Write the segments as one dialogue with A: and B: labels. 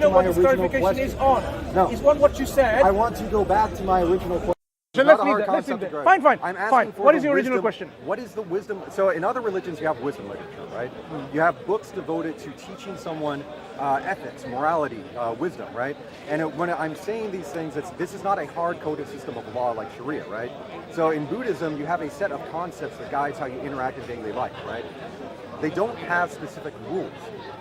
A: to my original
B: clarification
A: question.
B: is on.
A: No.
B: It's on what you said.
A: I want to go back to my original question.
B: So
A: Not
B: let's
A: a
B: leave
A: hard
B: that. Let's leave
A: concept to
B: that.
A: grasp.
B: Fine.
A: I'm asking
B: Fine.
A: for
B: What
A: the
B: is your original
A: wisdom-
B: question?
A: What is the wisdom? So in other religions, you have wisdom literature, right? You have books devoted to teaching someone ethics, morality, wisdom, right? And when I'm saying these things, this is not a hard-coded system of law like Sharia, right? So in Buddhism, you have a set of concepts that guides how you interact in daily life, right? They don't have specific rules.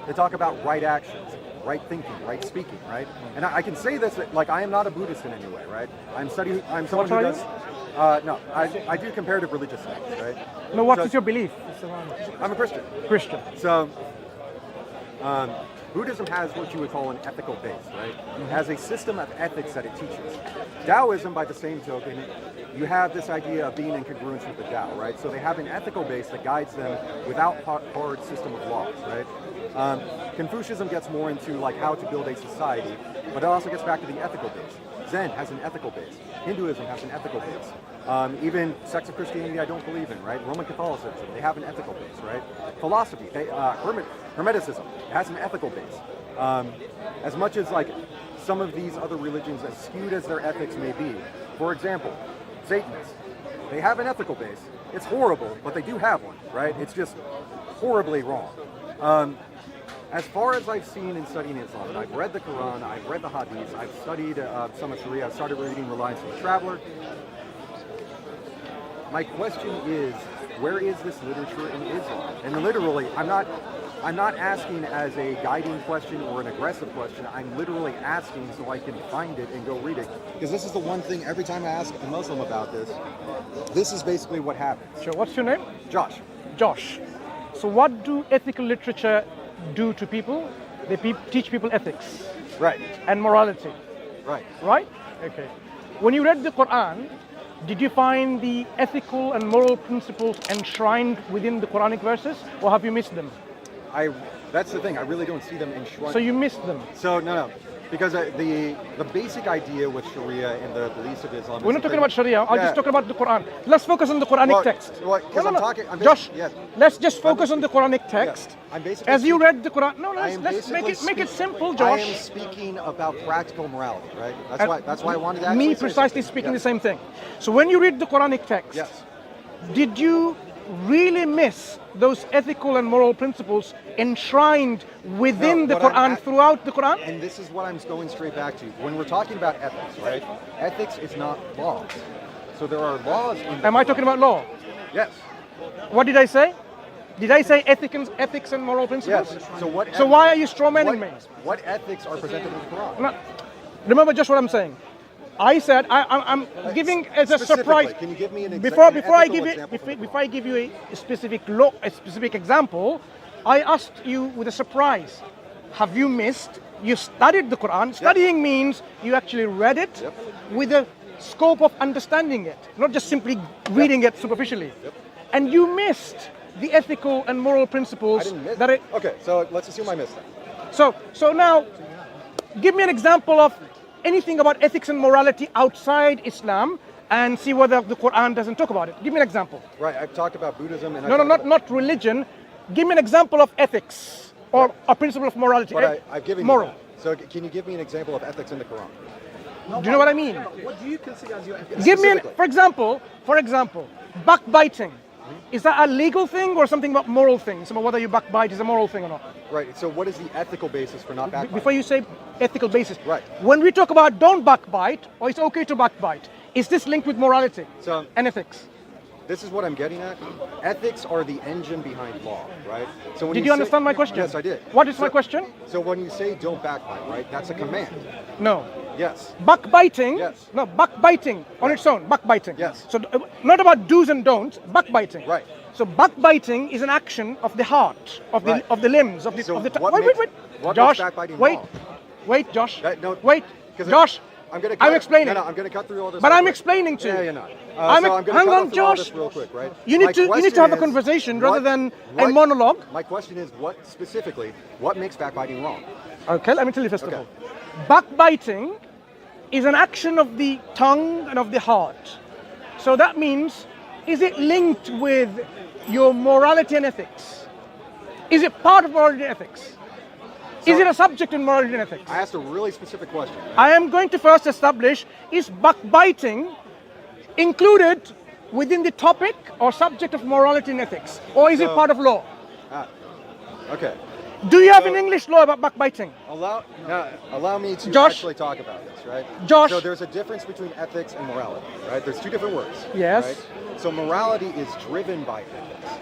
A: They talk about right actions, right thinking, right speaking, right? And I can say this, like I am not a Buddhist in any way, right? I'm someone who does, no, I do comparative religious studies, right?
B: No, what is your belief?
A: I'm a Christian.
B: Christian.
A: So, Buddhism has what you would call an ethical base, right? It has a system of ethics that it teaches. Taoism, by the same token, you have this idea of being in congruence with the Tao, right? So they have an ethical base that guides them without hard system of laws, right? Confucianism gets more into like how to build a society, but it also gets back to the ethical base. Zen has an ethical base. Hinduism has an ethical base. Even sects of Christianity I don't believe in, right? Roman Catholicism, they have an ethical base, right? Philosophy, Hermeticism has an ethical base. As much as like some of these other religions, as skewed as their ethics may be, for example, Satanists, they have an ethical base. It's horrible, but they do have one, right? It's just horribly wrong. As far as I've seen in studying Islam, and I've read the Quran, I've read the Hadiths, I've studied some of Sharia, I've started reading Reliance on the Traveler. My question is, where is this literature in Islam? And literally, I'm not asking as a guiding question or an aggressive question. I'm literally asking so I can find it and go read it. Because this is the one thing, every time I ask a Muslim about this is basically what happens.
B: Sure. What's your name?
A: Josh.
B: Josh. So what do ethical literature do to people? They teach people ethics.
A: Right.
B: And morality.
A: Right.
B: Right? Okay. When you read the Quran, did you find the ethical and moral principles enshrined within the Quranic verses, or have you missed them?
A: That's the thing, I really don't see them enshrined.
B: So you missed them?
A: So, no. Because the basic idea with Sharia and the beliefs of Islam...
B: We're not talking about Sharia, I'm just talking about the Quran. Let's focus on the Quranic text. Josh, let's just focus on the Quranic text. As you read the Quran... No, let's make it simple, Josh.
A: I am speaking about practical morality, right? That's why I wanted to
B: Me precisely speaking the same thing. So when you read the Quranic text, did you really miss those ethical and moral principles enshrined within the Quran, throughout the Quran?
A: And this is what I'm going straight back to. When we're talking about ethics, right? Ethics is not laws. So there are laws in the
B: Am I talking about law?
A: Yes.
B: What did I say? Did I say ethics and moral principles?
A: Yes.
B: So why are you strawmanning me?
A: What ethics are presented in the Quran?
B: No, remember just what I'm saying. I said I'm giving as a surprise.
A: Can you give me an
B: before I give you a specific example, I asked you with a surprise. Have you missed? You studied the Quran. Studying means you actually read it with a scope of understanding it, not just simply reading it superficially. And you missed the ethical and moral principles.
A: I didn't miss
B: that
A: Okay, so let's assume I missed that.
B: So now, give me an example of anything about ethics and morality outside Islam and see whether the Quran doesn't talk about it. Give me an example.
A: Right, I've talked about Buddhism and...
B: not religion. Give me an example of ethics or a principle of morality.
A: But I've given
B: moral.
A: you that. So can you give me an example of ethics in the Quran?
B: Do you know what I mean?
C: What do you consider as your ethics?
B: Give me, for example, backbiting. Is that a legal thing or something about moral things? About whether you backbite is a moral thing or not?
A: Right. So what is the ethical basis for not backbiting?
B: Before you say ethical basis,
A: right?
B: When we talk about don't backbite or it's okay to backbite, is this linked with morality and ethics?
A: This is what I'm getting at. Ethics are the engine behind law, right? So when
B: did you understand my question?
A: Yes, I did.
B: What is my question?
A: So when you say don't backbite, right? That's a command.
B: No.
A: Yes.
B: Backbiting.
A: Yes.
B: No, backbiting on its own. Backbiting.
A: Yes.
B: So not about do's and don'ts. Backbiting.
A: Right.
B: So backbiting is an action of the heart, of the limbs, of the tongue.
A: Wait.
B: Josh,
A: wait,
B: Josh.
A: No,
B: wait, Josh.
A: I'm
B: explaining.
A: No, I'm going to cut through all this.
B: But I'm explaining to you.
A: Yeah, you're not.
B: Hang on, Josh.
A: Real quick, right?
B: You need to have a conversation rather than a monologue.
A: My question is, what makes backbiting wrong?
B: Okay, let me tell you first of all. Backbiting is an action of the tongue and of the heart. So that means, is it linked with your morality and ethics? Is it part of morality and ethics? Is it a subject in morality and ethics?
A: I asked a really specific question.
B: I am going to first establish, is backbiting included within the topic or subject of morality and ethics? Or is it part of law?
A: Okay.
B: Do you have an English law about backbiting?
A: Allow me to
B: Josh?
A: actually talk about this, right?
B: Josh?
A: So there's a difference between ethics and morality, right? There's two different words.
B: Yes.
A: Right? So morality is driven by ethics.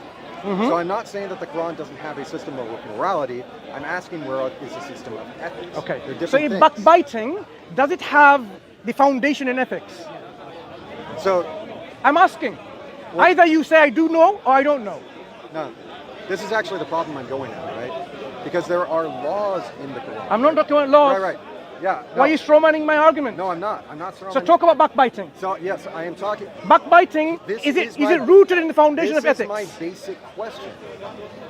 A: So I'm not saying that the Quran doesn't have a system of morality. I'm asking where is a system of ethics.
B: Okay.
A: They're
B: So
A: different
B: in
A: things.
B: backbiting, does it have the foundation in ethics?
A: So
B: I'm asking. Either you say I do know or I don't know.
A: no, this is actually the problem I'm going at, right? Because there are laws in the Quran.
B: I'm not talking about laws.
A: Right. Yeah.
B: Why are you strawmanning my argument?
A: No, I'm not. I'm not throwing.
B: So talk about backbiting.
A: So yes, I am talking.
B: Backbiting,
A: This
B: is
A: is
B: it rooted in the foundation of
A: This is
B: ethics?
A: my basic question.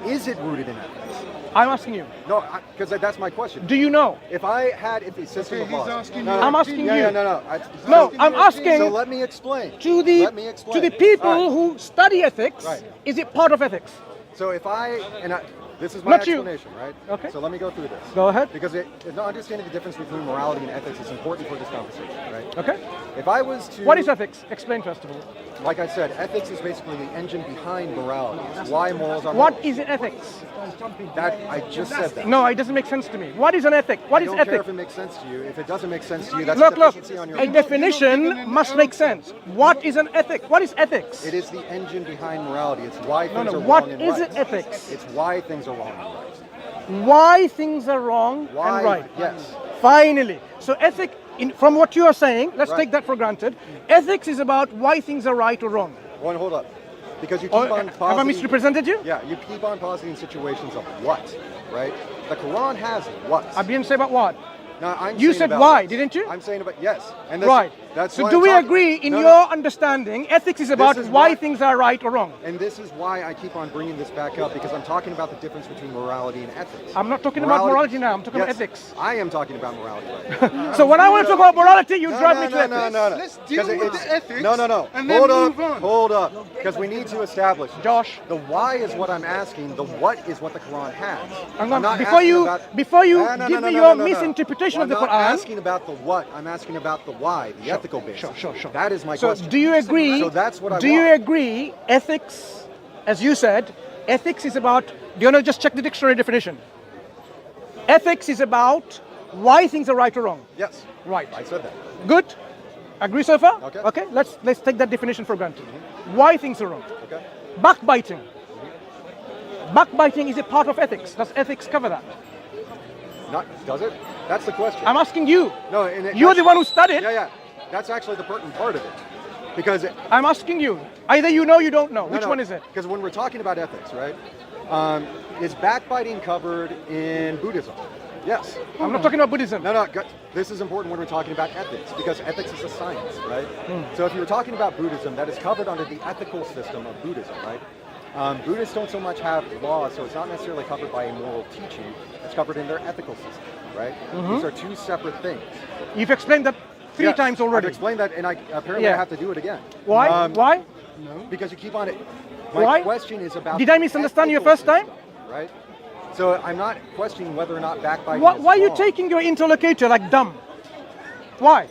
A: Is it rooted in ethics?
B: I'm asking you.
A: No, because that's my question.
B: Do you know?
A: If I had a system of laws,
C: asking
A: no,
C: you.
A: no,
B: I'm asking
A: yeah,
B: you.
A: Yeah, no.
B: No, I'm asking
A: So let me explain.
B: to the
A: Let me explain.
B: people
A: All right.
B: who study ethics,
A: Right.
B: is it part of ethics?
A: So if this is my
B: Not you.
A: explanation, right?
B: Okay.
A: So let me go through this.
B: Go ahead.
A: Because understanding the difference between morality and ethics is important for this conversation, right?
B: Okay.
A: If I was to,
B: What is ethics? Explain first of all.
A: Like I said, ethics is basically the engine behind morality. It's why morals are.
B: What
A: morals.
B: is ethics?
A: That I just said that.
B: No, it doesn't make sense to me. What is an ethic? What
A: I
B: is
A: don't care
B: ethic?
A: if it makes sense to you. If it doesn't make sense to you, that's
B: Look,
A: a
B: look.
A: deficiency on your
B: A
A: part.
B: definition must make sense. What is an ethic? What is ethics?
A: It is the engine behind morality. It's why things
B: no.
A: are
B: What
A: wrong and
B: is
A: right.
B: it ethics?
A: It's why things are wrong and right.
B: Why things are wrong
A: Why?
B: and right.
A: Yes.
B: Finally. So ethic, from what you are saying, let's
A: Right.
B: take that for granted. Ethics is about why things are right or wrong.
A: One, hold up. Because you keep
B: Or,
A: on
B: have I
A: positing.
B: misrepresented you?
A: Yeah, you keep on positing situations of what, right? The Quran has what.
B: I didn't say about what.
A: No, I'm
B: You
A: saying
B: said
A: about
B: why,
A: what.
B: didn't you?
A: I'm saying about yes. And
B: Right.
A: That's
B: So
A: why
B: do
A: I'm
B: we
A: talking-
B: agree in
A: No,
B: your
A: no.
B: understanding, ethics is about
A: is
B: why
A: why-
B: things are right or wrong?
A: And this is why I keep on bringing this back up, because I'm talking about the difference between morality and ethics.
B: I'm not talking about morality now, I'm talking about
A: Yes,
B: ethics.
A: I am talking about morality right
B: So when I want to talk about morality, you drive me to ethics.
A: No.
C: Let's deal
A: 'Cause
C: with
A: it's-
C: the ethics
A: No.
C: and then
A: Hold
C: move
A: up.
C: on.
A: Hold up. Because we need to establish.
B: Josh.
A: The why is what I'm asking. The what is what the Quran has.
B: Hang
A: I'm
B: on,
A: not
B: before
A: asking
B: you
A: about-
B: give me your misinterpretation of the
A: I'm not
B: Quran.
A: asking about the what. I'm asking about the why, the ethical basis.
B: Sure.
A: That is my
B: So
A: question.
B: do you agree?
A: So that's what I
B: Do you
A: want.
B: agree? Ethics, as you said, ethics is about. Do you want to just check the dictionary definition? Ethics is about why things are right or wrong.
A: Yes.
B: Right.
A: I said that.
B: Good. Agree so far?
A: Okay.
B: Okay. Let's take that definition for granted. Why things are wrong.
A: Okay.
B: Backbiting. Backbiting is a part of ethics. Does ethics cover that?
A: Does it? That's the question.
B: I'm asking you.
A: No,
B: You're the one who studied.
A: Yeah. That's actually the pertinent part of it. Because
B: I'm asking you. Either you know or you don't know. Which one is it?
A: Because when we're talking about ethics, right? Is backbiting covered in Buddhism? Yes.
B: I'm not talking about Buddhism.
A: No. This is important when we're talking about ethics, because ethics is a science, right? So if you're talking about Buddhism, that is covered under the ethical system of Buddhism, right? Buddhists don't so much have laws, so it's not necessarily covered by a moral teaching. It's covered in their ethical system, right? These are two separate things.
B: You've explained that three
A: Yes,
B: times already.
A: I've explained that, and apparently
B: Yeah.
A: I have to do it again.
B: Why? Why?
A: Because you keep on it. My
B: Why?
A: question is about.
B: Did I misunderstand you
A: ethical
B: first time?
A: system, right? So I'm not questioning whether or not backbiting.
B: Why
A: is
B: are you
A: wrong.
B: taking your interlocutor like dumb? Why?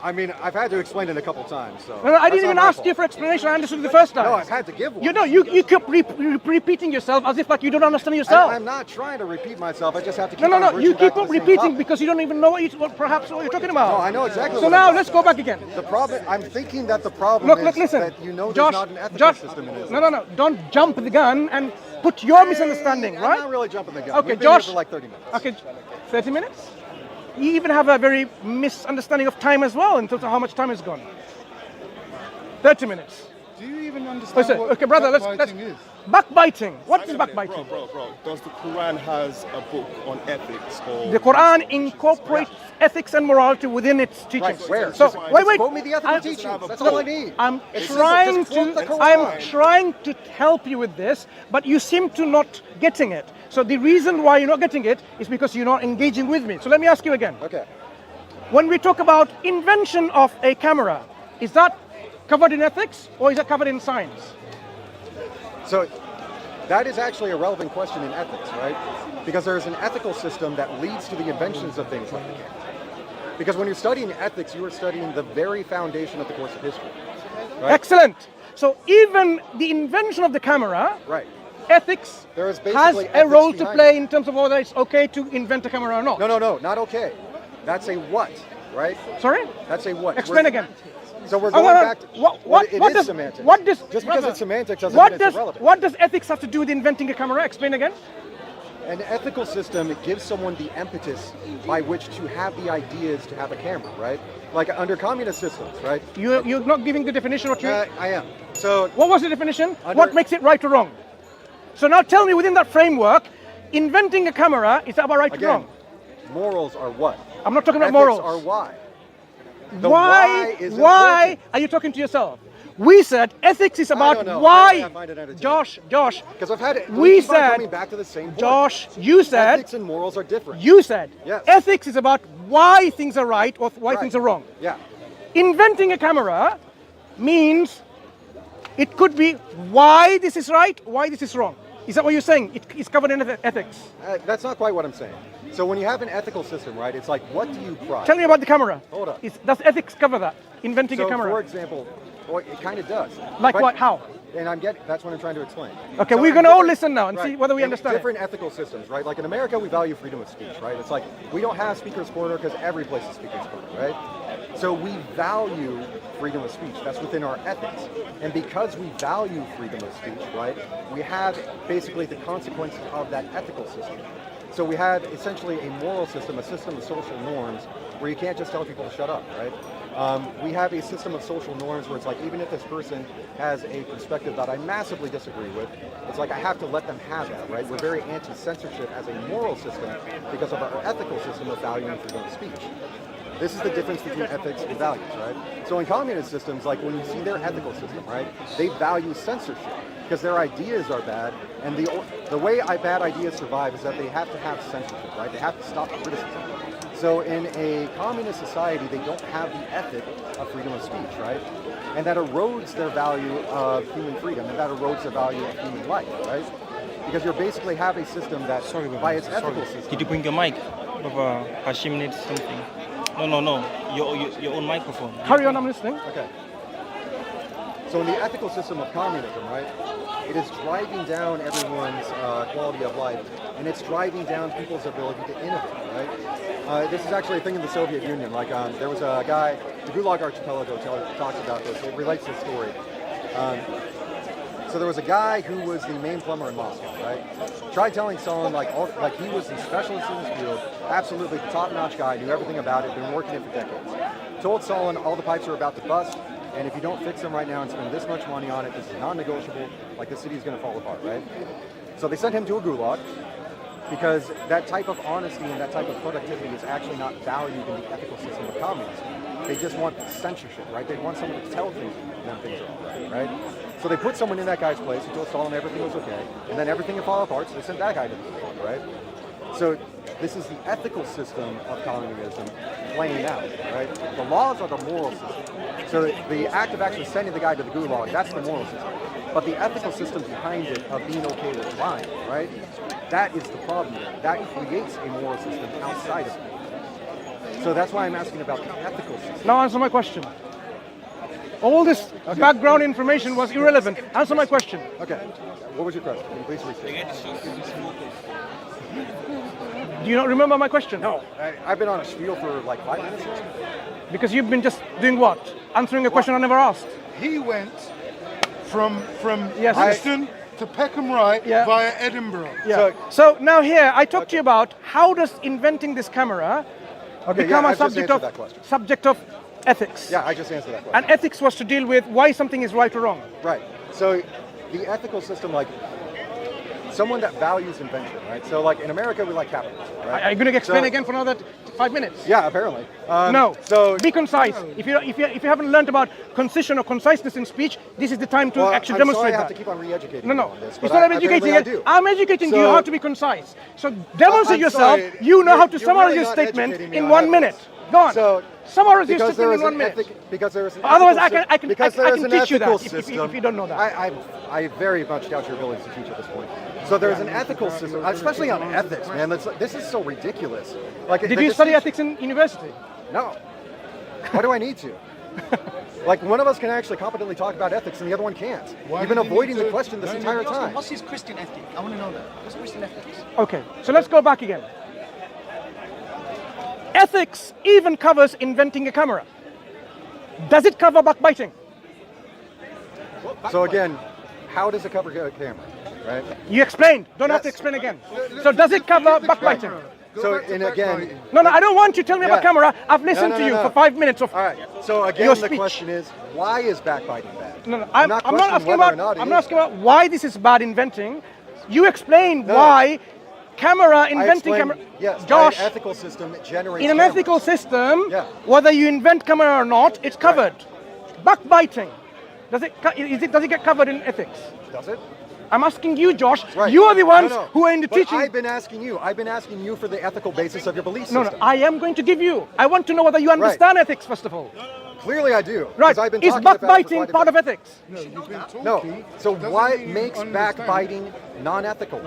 A: I mean, I've had to explain it a couple times. So
B: No, I
A: that's
B: didn't
A: not
B: even
A: my
B: ask
A: fault.
B: you for explanation. I understood it the first time.
A: No, I've had to give one.
B: You keep repeating yourself as if like you don't understand yourself.
A: I'm not trying to repeat myself. I just have to keep
B: No.
A: on
B: You
A: bridging
B: keep
A: back to
B: on
A: the same
B: repeating
A: topic.
B: because you don't even know what you're talking about.
A: No, I know exactly
B: So
A: what
B: now
A: I'm
B: let's
A: talking
B: go back again.
A: The problem, I'm thinking that the problem
B: Look,
A: is
B: listen.
A: that you know
B: Josh,
A: there's not an ethical
B: Josh,
A: system in Islam.
B: no. Don't jump the gun and put your misunderstanding,
A: I'm
B: right?
A: not really jumping the gun.
B: Okay,
A: We've been
B: Josh.
A: here for like 30 minutes.
B: Okay, 30 minutes? You even have a very misunderstanding of time as well in terms of how much time is gone. 30 minutes.
C: Do you even understand
B: Listen,
C: what
B: okay, brother, let's
C: backbiting is?
B: backbiting. What is backbiting?
D: Bro, does the Quran has a book on ethics or
B: The Quran incorporates ethics and morality within its teachings.
A: Right, where?
B: So
A: Just
B: wait.
A: quote me the ethical
B: I'm-
A: teachings. That's all I need.
B: I'm
A: It's
B: trying
A: simple. Just quote
B: to.
A: the
B: I'm
A: Quran.
B: trying to help you with this, but you seem to not getting it. So the reason why you're not getting it is because you're not engaging with me. So let me ask you again.
A: Okay.
B: When we talk about invention of a camera, is that covered in ethics or is that covered in science?
A: So That is actually a relevant question in ethics, right? Because there's an ethical system that leads to the inventions of things like the camera. Because when you're studying ethics, you are studying the very foundation of the course of history. Right?
B: Excellent. So even the invention of the camera,
A: Right.
B: ethics
A: There is
B: has
A: basically
B: a
A: ethics
B: role to
A: behind
B: play
A: it.
B: in terms of whether it's okay to invent a camera or not.
A: No, not okay. That's a what, right?
B: Sorry?
A: That's a what.
B: Explain
A: We're-
B: again.
A: So we're
B: Oh,
A: going
B: no, no.
A: back to
B: What
A: it
B: does
A: is semantics.
B: what does
A: Just because
B: brother,
A: it's semantics doesn't
B: what
A: mean
B: does
A: it's irrelevant.
B: what does ethics have to do with inventing a camera? Explain again.
A: An ethical system, it gives someone the impetus by which to have the ideas to have a camera, right? Like under communist systems, right?
B: You're not giving the definition. What you?
A: I am. So
B: What was the definition?
A: Under-
B: What makes it right or wrong? So now tell me within that framework, inventing a camera is about right or
A: again,
B: wrong.
A: morals are what?
B: I'm not talking about
A: Ethics
B: morals.
A: are why. The why is
B: why
A: important.
B: are you talking to yourself? We said ethics is about
A: don't know.
B: why.
A: I find it entertaining.
B: Josh,
A: Because I've had it.
B: we
A: keep on
B: said,
A: coming back to the same point.
B: Josh, you said,
A: ethics and morals are different.
B: you said,
A: Yes.
B: ethics is about why things are right or why
A: Right.
B: things are wrong.
A: Yeah.
B: Inventing a camera means it could be why this is right, why this is wrong. Is that what you're saying? It's covered in ethics.
A: That's not quite what I'm saying. So when you have an ethical system, right, it's like, what do you prize?
B: Tell me about the camera.
A: Hold up.
B: Does ethics cover that? Inventing
A: So
B: a camera.
A: for example, well, it kind of does.
B: Like
A: But-
B: what? How?
A: And that's what I'm trying to explain.
B: Okay,
A: So
B: we're
A: in
B: gonna all
A: different-
B: listen now and see whether we
A: in
B: understand it.
A: different ethical systems, right? Like in America, we value freedom of speech, right? It's like we don't have speaker's corner because every place is speaker's corner, right? So we value freedom of speech. That's within our ethics. And because we value freedom of speech, right, we have basically the consequences of that ethical system. So we have essentially a moral system, a system of social norms, where you can't just tell people to shut up, right? We have a system of social norms where it's like, even if this person has a perspective that I massively disagree with, it's like I have to let them have that, right? We're very anti-censorship as a moral system because of our ethical system of valuing freedom of speech. This is the difference between ethics and values, right? So in communist systems, like when you see their ethical system, right, they value censorship because their ideas are bad, and the way bad ideas survive is that they have to have censorship, right? They have to stop criticism. So in a communist society, they don't have the ethic of freedom of speech, right? And that erodes their value of human freedom, and that erodes their value of human life, right? Because you basically have a system that, by its ethical system,
E: Did you bring your mic? Brother Hashim needs something. No. Your own microphone.
B: Carry on, I'm listening.
A: okay. So in the ethical system of communism, right, it is driving down everyone's quality of life, and it's driving down people's ability to innovate, right? This is actually a thing in the Soviet Union. Like there was a guy, the Gulag Archipelago talks about this. It relates to the story. So there was a guy who was the main plumber in Moscow, right? Tried telling Stalin like he was the specialist in his field, absolutely top-notch guy, knew everything about it, been working it for decades. Told Stalin all the pipes are about to bust, and if you don't fix them right now and spend this much money on it, this is non-negotiable, like the city's gonna fall apart, right? So they sent him to a gulag because that type of honesty and that type of productivity is actually not valued in the ethical system of communism. They just want censorship, right? They want someone to tell things when things are all right, right? So they put someone in that guy's place who told Stalin everything was okay, and then everything would fall apart, so they sent that guy to the gulag, right? So this is the ethical system of communism playing out, right? The laws are the moral system. So the act of actually sending the guy to the gulag, that's the moral system. But the ethical system behind it of being okay with lying, right? That is the problem there. That creates a moral system outside of it. So that's why I'm asking about the ethical system.
B: Now answer my question. All this background information was irrelevant. Answer my question.
A: Okay. What was your question? Can you please restate?
B: Do you not remember my question?
A: No, I've been on a spiel for like 5 minutes.
B: Because you've been just doing what? Answering a question I never asked.
C: He went from
B: Yes.
C: Houston to Peckham Rye
B: Yeah.
C: via Edinburgh.
B: Yeah. So now here, I talked to you about how does inventing this camera become
A: yeah,
B: a
A: I've just answered that question.
B: subject of ethics.
A: Yeah, I just answered that question.
B: And ethics was to deal with why something is right or wrong.
A: Right. So the ethical system, like someone that values invention, right? So like in America, we like capitalism, right?
B: Are you going to explain
A: So-
B: again for another 5 minutes?
A: Yeah, apparently.
B: No.
A: So
B: Be concise. If you haven't learned about concision or conciseness in speech, this is the time to actually
A: I'm
B: demonstrate
A: sorry I have
B: that.
A: to keep on re-educating
B: No,
A: you
B: no.
A: on this,
B: It's
A: but
B: not
A: apparently
B: educating
A: I
B: it.
A: do.
B: I'm educating you
A: So-
B: how to be concise. So demonstrate
A: I'm
B: yourself.
A: sorry.
B: You know how to
A: You're
B: summarize
A: really
B: your
A: not
B: statement
A: educating me
B: in
A: on
B: 1
A: ethics.
B: minute. Go on.
A: So,
B: Summarize your
A: because
B: system
A: there
B: in
A: is
B: 1
A: an
B: minute.
A: because there is an
B: Otherwise,
A: ethical
B: I can
A: because there is an
B: teach you
A: ethical
B: that
A: system.
B: if you don't know that.
A: I very much doubt your ability to teach at this point. So there's an ethical system, especially on ethics, man. This is so ridiculous. Like,
B: Did you study ethics in university?
A: No. Why do I need to? Like, one of us can actually competently talk about ethics and the other one can't. You've been avoiding the question this entire time.
F: What's his Christian ethic? I want to know that. What's Christian ethics?
B: Okay, so let's go back again. Ethics even covers inventing a camera. Does it cover backbiting?
A: So again, how does it cover a camera, right?
B: You explained. Don't have to
A: Yes.
B: explain again. So does it cover backbiting?
A: So, and again,
B: No, I don't want you to tell me about
A: Yeah.
B: camera. I've listened
A: No,
B: to
A: no,
B: you
A: no.
B: for 5 minutes of.
A: all right. So again,
B: Your
A: the
B: speech.
A: question is, why is backbiting bad?
B: No,
A: I'm not
B: asking
A: questioning whether or not it
B: I'm not
A: is
B: asking about why this is bad inventing. You explain
A: No.
B: why camera
A: I
B: inventing
A: explained,
B: camera.
A: yes,
B: Josh,
A: by an ethical system it generates
B: in an
A: cameras.
B: ethical system,
A: Yeah.
B: whether you invent camera or not, it's covered. Backbiting, does it get covered in ethics?
A: Does it?
B: I'm asking you, Josh.
A: Right.
B: You are the ones
A: No, no.
B: who are in the
A: But
B: teaching.
A: I've been asking you for the ethical basis of your belief
B: No,
A: system.
B: I am going to give you. I want to know whether you understand ethics first of all.
A: Clearly I do. 'cause
B: Right?
A: I've been
B: Is
A: talking about it for
B: backbiting
A: quite a
B: part
A: bit.
B: of ethics?
C: No, you've been talking.
A: No. So
C: Doesn't
A: what
C: mean you
A: makes
C: understand.
A: backbiting non-ethical?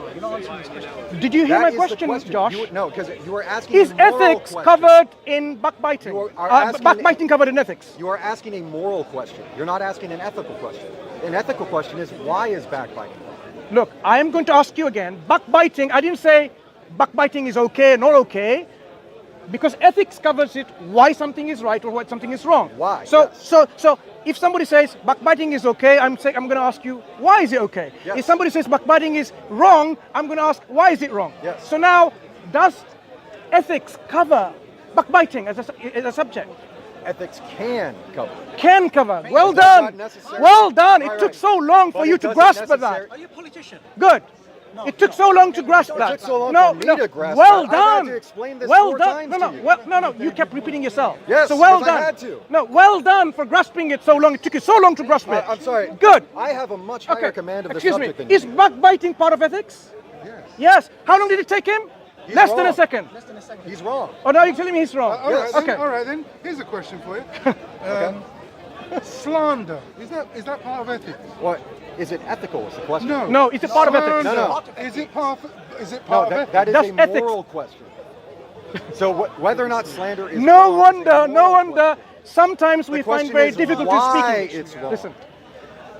B: Did you hear
A: That
B: my
A: is the
B: question, Josh?
A: No, because you were asking
B: Is
A: a moral
B: ethics
A: question.
B: covered in backbiting?
A: You are asking-
B: Backbiting covered in ethics.
A: You are asking a moral question. You're not asking an ethical question. An ethical question is, why is backbiting wrong?
B: Look, I am going to ask you again. Backbiting, I didn't say backbiting is okay, not okay, because ethics covers it, why something is right or why something is wrong.
A: Why,
B: So,
A: yes.
B: so if somebody says backbiting is okay, I'm going to ask you, why is it okay?
A: Yes.
B: If somebody says backbiting is wrong, I'm going to ask, why is it wrong?
A: Yes.
B: So now, does ethics cover backbiting as a subject?
A: Ethics can cover.
B: Can cover. Well
A: But that's
B: done.
A: not necessary.
B: Well done. It
A: Right,
B: took
A: right.
B: so long for
A: But
B: you
A: it
B: to
A: doesn't
B: grasp at that.
A: necessary-
F: Are you a politician?
B: Good. It took so long to grasp that.
A: took so long
B: no,
A: for me
B: no.
A: to grasp
B: Well
A: that. I've had
B: done.
A: to explain this
B: well
A: 4
B: done.
A: times
B: No,
A: to
B: no.
A: you.
B: Well, no. You kept repeating yourself.
A: Yes,
B: So well
A: because I
B: done.
A: had to.
B: No, well done for grasping it so long. It took you so long to grasp it.
A: I'm sorry.
B: Good.
A: I have a much higher
B: Okay.
A: command of the
B: Excuse me.
A: subject than you
B: Is
A: do.
B: backbiting part of ethics?
A: Yes.
B: Yes. How long did it take him?
A: He's
B: Less than a
A: wrong.
B: second.
A: He's wrong.
B: Oh, now you're telling me he's wrong.
C: All right,
A: Yes.
C: then,
B: Okay.
C: all right then. Here's a question for you. Slander, is that part of ethics?
A: What? Is it ethical is the question?
C: No.
B: No, it's a part of ethics.
C: Slander,
A: No,
C: Is it part
A: No,
C: of ethics?
A: that is
B: That's
A: a
B: ethics.
A: moral question. So whether or not slander is
B: No
A: wrong is a
B: wonder, no
A: moral
B: wonder.
A: question.
B: Sometimes we
A: The
B: find
A: question
B: very
A: is
B: difficult
A: why
B: to speak English.
A: it's wrong.
B: Listen,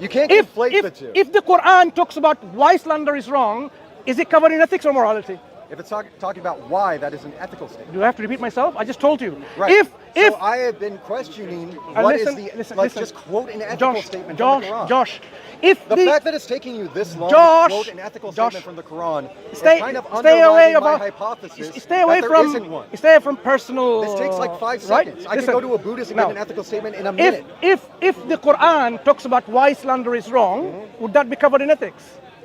A: You can't
B: if,
A: conflate the two.
B: if the Quran talks about why slander is wrong, is it covered in ethics or morality?
A: If it's talking about why, that is an ethical statement.
B: Do I have to repeat myself? I just told you.
A: Right.
B: If
A: so I have been questioning what is
B: listen,
A: let's
B: listen.
A: just quote an ethical
B: Josh,
A: statement
B: Josh,
A: from the Quran.
B: Josh, if
A: The fact that it's taking you this long
B: Josh,
A: to quote an ethical
B: Josh,
A: statement from the Quran
B: stay,
A: is kind of
B: stay away
A: underlining my
B: about,
A: hypothesis
B: stay away
A: that there
B: from,
A: isn't one.
B: stay away from personal.
A: This takes like 5
B: right?
A: seconds. I
B: Listen,
A: can go to a Buddhist and
B: now,
A: get an ethical statement in a minute.
B: if the Quran talks about why slander is wrong,
A: Mm-hmm.
B: would that be covered in ethics?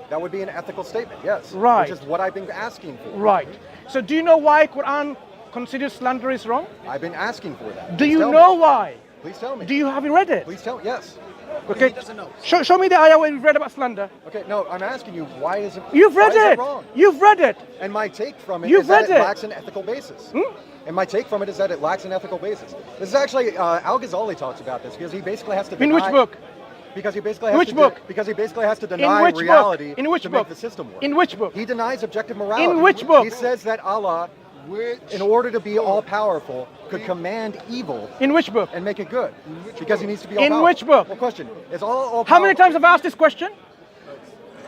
A: That would be an ethical statement, yes.
B: Right.
A: Which is what I've been asking for.
B: Right. So do you know why Quran considers slander is wrong?
A: I've been asking for that.
B: Do
A: Please
B: you
A: tell
B: know
A: me.
B: why?
A: Please tell me.
B: Have you read it?
A: Please tell me. Yes.
B: Okay.
F: He doesn't know.
B: Show me the ayah where you've read about slander.
A: Okay, no, I'm asking you, why is it
B: You've read
A: why is
B: it.
A: wrong?
B: You've read it.
A: And my take from it
B: You've
A: is that
B: read
A: it
B: it.
A: lacks an ethical basis. And my take from it is that it lacks an ethical basis. This is actually, Al-Ghazali talks about this because he basically has to deny...
B: In which book?
A: Because he basically has
B: Which
A: to
B: book?
A: Because he basically has to
B: In
A: deny
B: which
A: reality
B: book? In which
A: to
B: book?
A: make the system work.
B: In which book?
A: He denies objective morality.
B: In which book?
A: He says that Allah, in order to be all-powerful, could command evil
B: In which book?
A: and make it good. Because he needs to be
B: In
A: all-powerful.
B: which book?
A: Well, question. Is all
B: How many times have I asked this question?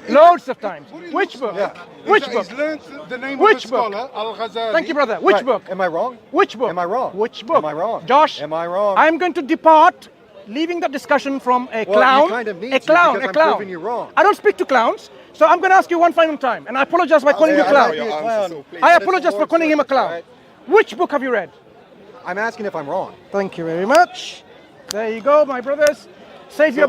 B: Loads of times.
C: What it
B: Which
C: looks
B: book?
C: like
B: Which
C: is
B: book?
C: that he's learned the name
B: Which
C: of the
B: book?
C: scholar, Al-Ghazali.
B: Thank you, brother. Which
A: Right.
B: book?
A: Am I wrong?
B: Which book?
A: Am I wrong?
B: Which book?
A: Am I wrong?
B: Josh,
A: Am I wrong?
B: I'm going to depart, leaving that discussion from a
A: Well,
B: clown.
A: you kind of need
B: a
A: to
B: clown,
A: because
B: a
A: I'm
B: clown.
A: proving you wrong.
B: I don't speak to clowns, so I'm going to ask you one final time, and I apologize by calling you a
A: I
B: clown.
A: might be a clown.
B: I
A: But it's
B: apologize for
A: Lord's
B: calling him a
A: service,
B: clown.
A: right?
B: Which book have you read?
A: I'm asking if I'm wrong.
B: Thank you very much. There you go, my brothers. Save your